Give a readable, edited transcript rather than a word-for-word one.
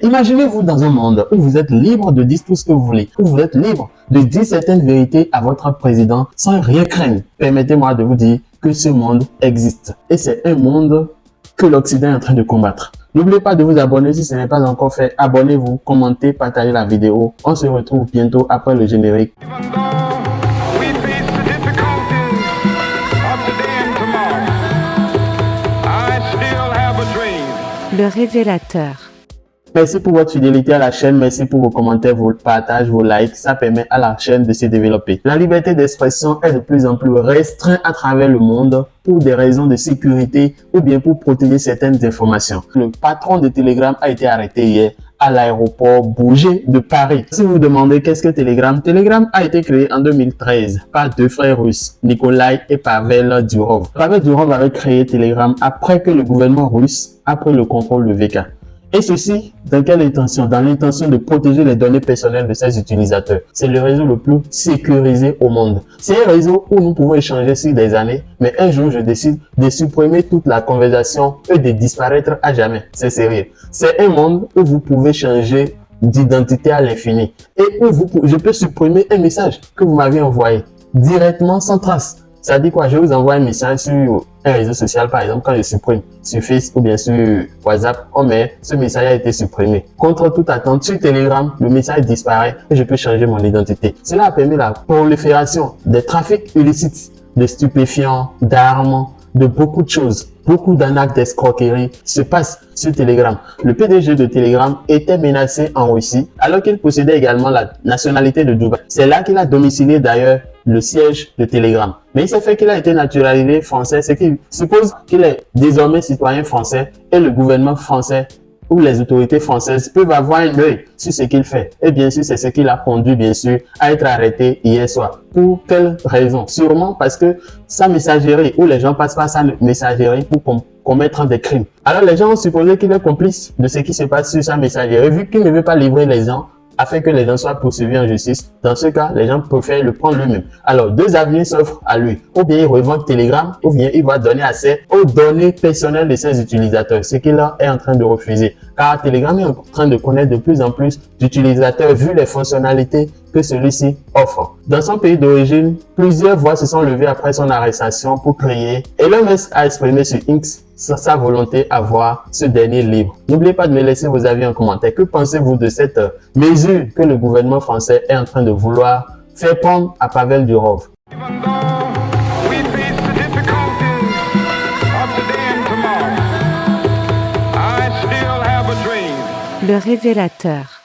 Imaginez-vous dans un monde où vous êtes libre de dire tout ce que vous voulez, où vous êtes libre de dire certaines vérités à votre président sans rien craindre. Permettez-moi de vous dire que ce monde existe. Et c'est un monde que l'Occident est en train de combattre. N'oubliez pas de vous abonner si ce n'est pas encore fait. Abonnez-vous, commentez, partagez la vidéo. On se retrouve bientôt après le générique. Le révélateur. Merci pour votre fidélité à la chaîne, merci pour vos commentaires, vos partages, vos likes, ça permet à la chaîne de se développer. La liberté d'expression est de plus en plus restreinte à travers le monde pour des raisons de sécurité ou bien pour protéger certaines informations. Le patron de Telegram a été arrêté hier à l'aéroport Bourget de Paris. Si vous vous demandez qu'est-ce que Telegram, Telegram a été créé en 2013 par deux frères russes, Nikolai et Pavel Durov. Pavel Durov avait créé Telegram après que le gouvernement russe a pris le contrôle de VK. Et ceci, dans quelle intention? Dans l'intention de protéger les données personnelles de ses utilisateurs. C'est le réseau le plus sécurisé au monde. C'est un réseau où nous pouvons échanger sur des années, mais un jour je décide de supprimer toute la conversation et de disparaître à jamais. C'est sérieux. C'est un monde où vous pouvez changer d'identité à l'infini et où je peux supprimer un message que vous m'avez envoyé directement sans trace. Ça dit quoi? Je vous envoie un message sur un réseau social, par exemple, quand je supprime sur Facebook ou bien sur WhatsApp, oh mais ce message a été supprimé. Contre toute attente, sur Telegram, le message disparaît et je peux changer mon identité. Cela a permis la prolifération des trafics illicites, de stupéfiants, d'armes, de beaucoup de choses. Beaucoup d'arnaques d'escroquerie se passent sur Telegram. Le PDG de Telegram était menacé en Russie alors qu'il possédait également la nationalité de Dubaï. C'est là qu'il a domicilié d'ailleurs le siège de Telegram. Mais il s'est fait qu'il a été naturalisé français, ce qui suppose qu'il est désormais citoyen français et le gouvernement français ou les autorités françaises peuvent avoir un œil sur ce qu'il fait. Et bien sûr, c'est ce qui l'a conduit, bien sûr, à être arrêté hier soir. Pour quelle raison? Sûrement parce que sa messagerie, où les gens passent par sa messagerie pour commettre des crimes. Alors les gens ont supposé qu'il est complice de ce qui se passe sur sa messagerie, vu qu'il ne veut pas livrer les gens afin que les gens soient poursuivis en justice. Dans ce cas, les gens préfèrent le prendre lui-même. Alors, deux avenirs s'offrent à lui. Ou bien il revend Telegram, ou bien il va donner accès aux données personnelles de ses utilisateurs, ce qu'il est en train de refuser. Car Telegram est en train de connaître de plus en plus d'utilisateurs vu les fonctionnalités que celui-ci offre. Dans son pays d'origine, plusieurs voix se sont levées après son arrestation pour crier. Elon Musk a exprimé sur X sa volonté à voir ce dernier libre. N'oubliez pas de me laisser vos avis en commentaire. Que pensez-vous de cette mesure que le gouvernement français est en train de vouloir faire prendre à Pavel Durov? Le révélateur.